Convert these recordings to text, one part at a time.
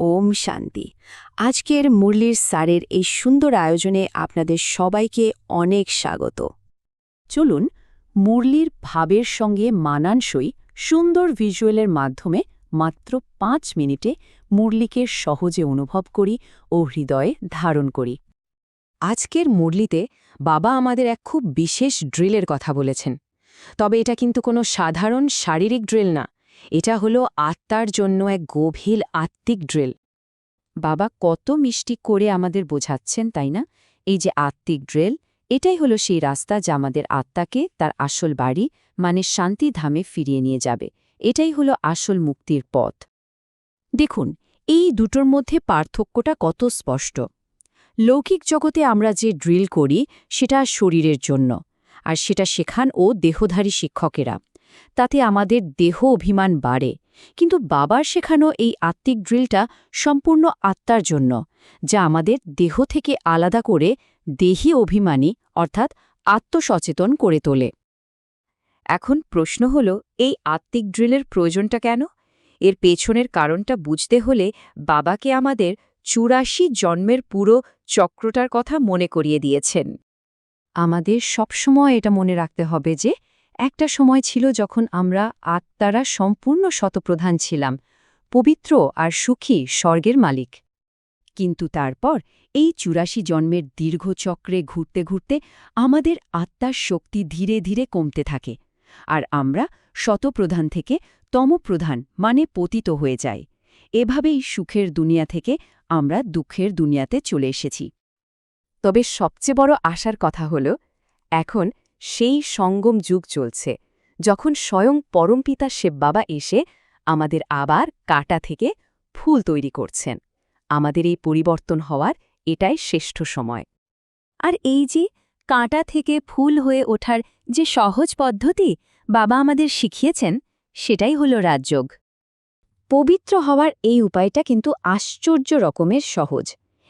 ওম শান্তি। আজকের মুরলির স্যারের এই সুন্দর আয়োজনে আপনাদের সবাইকে অনেক স্বাগত। চলুন মুরলির ভাবের সঙ্গে মানানসই সুন্দর ভিজুয়ালের মাধ্যমে মাত্র 5 মিনিটে মুরলিকে সহজে অনুভব করি ও হৃদয়ে ধারণ করি। আজকের মুরলিতে বাবা আমাদের এক খুব বিশেষ ড্রিলের কথা বলেছেন। তবে এটা কিন্তু কোনো সাধারণ শারীরিক ড্রিল না, এটা হলো আত্মার জন্য এক গভীর আত্মিক ড্রিল। বাবা কত মিষ্টি করে আমাদের বোঝাচ্ছেন, তাই না? এই যে আত্মিক ড্রিল, এটাই হলো সেই রাস্তা যা আমাদের আত্মাকে তার আসল বাড়ি মানে শান্তিধামে ফিরিয়ে নিয়ে যাবে। এটাই হলো আসল মুক্তির পথ। দেখুন, এই দুটোর মধ্যে পার্থক্যটা কত স্পষ্ট। লৌকিক জগতে আমরা যে ড্রিল করি সেটা শরীরের জন্য, আর সেটা শেখান ও দেহধারী শিক্ষকেরা। তাতে আমাদের দেহ অভিমান বাড়ে। কিন্তু বাবার শেখানো এই আত্মিক ড্রিলটা সম্পূর্ণ আত্মার জন্য, যা আমাদের দেহ থেকে আলাদা করে দেহী অভিমানী অর্থাৎ আত্মসচেতন করে তোলে। এখন প্রশ্ন হল, এই আত্মিক ড্রিলের প্রয়োজনটা কেন? এর পেছনের কারণটা বুঝতে হলে বাবাকে আমাদের ৮৪ জন্মের পুরো চক্রটার কথা মনে করিয়ে দিয়েছেন। আমাদের সবসময় এটা মনে রাখতে হবে যে একটা সময় ছিল যখন আমরা আত্মারা সম্পূর্ণ শতপ্রধান ছিলাম, পবিত্র আর সুখী স্বর্গের মালিক। কিন্তু তারপর এই ৮৪ জন্মের দীর্ঘ চক্রে ঘুরতে ঘুরতে আমাদের আত্মার শক্তি ধীরে ধীরে কমতে থাকে, আর আমরা শতপ্রধান থেকে তমপ্রধান মানে পতিত হয়ে যাই। এভাবেই সুখের দুনিয়া থেকে আমরা দুঃখের দুনিয়াতে চলে এসেছি। তবে সবচেয়ে বড় আশার কথা হল, এখন সেই সঙ্গম যুগ চলছে, যখন স্বয়ং পরমপিতা শিব বাবা এসে আমাদের আবার কাঁটা থেকে ফুল তৈরি করছেন। আমাদের এই পরিবর্তন হওয়ার এটাই শ্রেষ্ঠ সময়। আর এই যে কাঁটা থেকে ফুল হয়ে ওঠার যে সহজ পদ্ধতি বাবা আমাদের শিখিয়েছেন, সেটাই হল রাজযোগ। পবিত্র হওয়ার এই উপায়টা কিন্তু আশ্চর্য রকমের সহজ।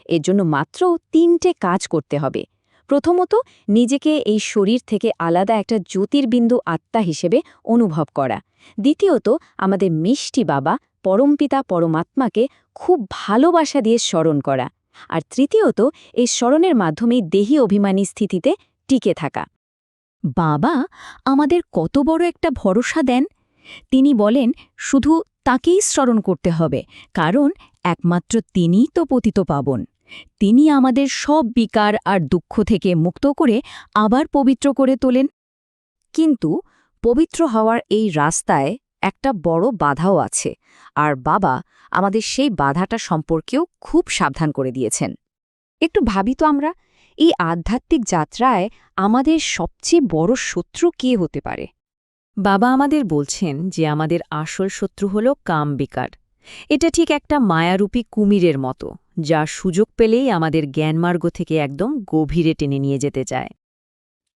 এর জন্য মাত্র 3টে কাজ করতে হবে। প্রথমত, নিজেকে এই শরীর থেকে আলাদা একটা জ্যোতির্বিন্দু আত্মা হিসেবে অনুভব করা। দ্বিতীয়ত, আমাদের মিষ্টি বাবা পরমপিতা পরমাত্মাকে খুব ভালোবাসা দিয়ে স্মরণ করা। আর তৃতীয়ত, এই স্মরণের মাধ্যমেই দেহী অভিমানী স্থিতিতে টিকে থাকা। বাবা আমাদের কত বড় একটা ভরসা দেন। তিনি বলেন শুধু তাকেই স্মরণ করতে হবে, কারণ একমাত্র তিনিই তো পতিত পাবন। তিনি আমাদের সব বিকার আর দুঃখ থেকে মুক্ত করে আবার পবিত্র করে তোলেন। কিন্তু পবিত্র হওয়ার এই রাস্তায় একটা বড় বাধাও আছে, আর বাবা আমাদের সেই বাধাটা সম্পর্কেও খুব সাবধান করে দিয়েছেন। একটু ভাবি তো, আমরা এই আধ্যাত্মিক যাত্রায় আমাদের সবচেয়ে বড় শত্রু কে হতে পারে? বাবা আমাদের বলছেন যে আমাদের আসল শত্রু হল কামবিকার। এটা ঠিক একটা মায়ারূপী কুমিরের মতো, যা সুযোগ পেলেই আমাদের জ্ঞানমার্গ থেকে একদম গভীরে টেনে নিয়ে যেতে চায়।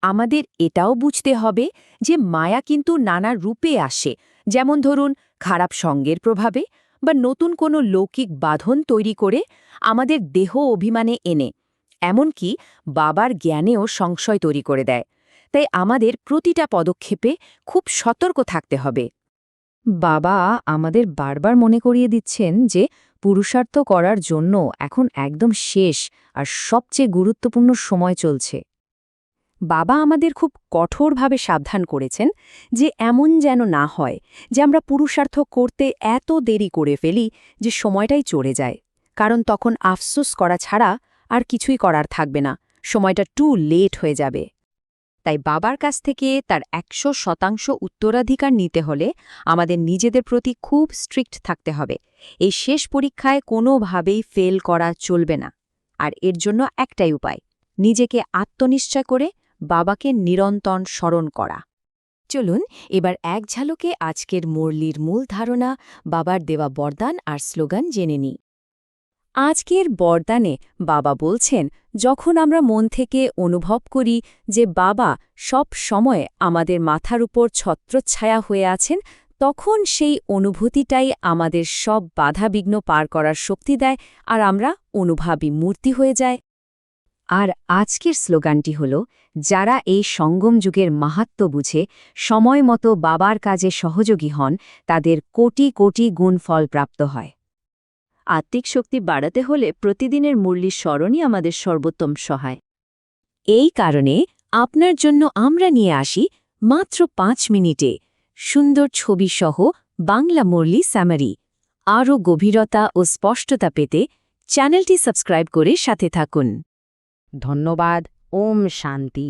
আমাদের এটাও বুঝতে হবে যে মায়া কিন্তু নানা রূপে আসে, যেমন ধরুন খারাপ সঙ্গের প্রভাবে বা নতুন কোনো লৌকিক বাঁধন তৈরি করে আমাদের দেহ অভিমানে এনে, এমনকি বাবার জ্ঞানেও সংশয় তৈরি করে দেয়। তাই আমাদের প্রতিটা পদক্ষেপে খুব সতর্ক থাকতে হবে। বাবা আমাদের বারবার মনে করিয়ে দিচ্ছেন যে পুরুষার্থ করার জন্য এখন একদম শেষ আর সবচেয়ে গুরুত্বপূর্ণ সময় চলছে। বাবা আমাদের খুব কঠোরভাবে সাবধান করেছেন যে এমন যেন না হয় যে আমরা পুরুষার্থ করতে এত দেরি করে ফেলি যে সময়টাই চলে যায়, কারণ তখন আফসোস করা ছাড়া আর কিছুই করার থাকবে না, সময়টা টু লেট হয়ে যাবে। তাই বাবার কাছ থেকে তার 100% উত্তরাধিকার নিতে হলে আমাদের নিজেদের প্রতি খুব স্ট্রিক্ট থাকতে হবে। এই শেষ পরীক্ষায় কোনোভাবেই ফেল করা চলবে না। আর এর জন্য একটাই উপায়, নিজেকে আত্মনিশ্চয় করে বাবাকে নিরন্তর স্মরণ করা। চলুন এবার এক ঝালকে আজকের মুরলির মূল ধারণা, বাবার দেওয়া বরদান আর স্লোগান জেনে নিই। আজকের বরদানে বাবা বলছেন, যখন আমরা মন থেকে অনুভব করি যে বাবা সব সময় আমাদের মাথার উপর ছত্রছায়া হয়ে আছেন, তখন সেই অনুভূতিটাই আমাদের সব বাধাবিঘ্ন পার করার শক্তি দেয়, আর আমরা অনুভাবী মূর্তি হয়ে যায়। আর আজকের স্লোগানটি হল, যারা এই সঙ্গম যুগের মাহাত্ম্য বুঝে সময় মতো বাবার কাজে সহযোগী হন, তাদের কোটি কোটি গুণ ফল প্রাপ্ত হয়। আত্মিক শক্তি বাড়াতে হলে প্রতিদিনের মুরলির স্মরণই আমাদের সর্বোত্তম সহায়। এই কারণে আপনার জন্য আমরা নিয়ে আসি মাত্র 5 মিনিটে সুন্দর ছবিসহ বাংলা মুরলি স্যামারি। আরও গভীরতা ও স্পষ্টতা পেতে চ্যানেলটি সাবস্ক্রাইব করে সাথে থাকুন। ধন্যবাদ। ওম শান্তি।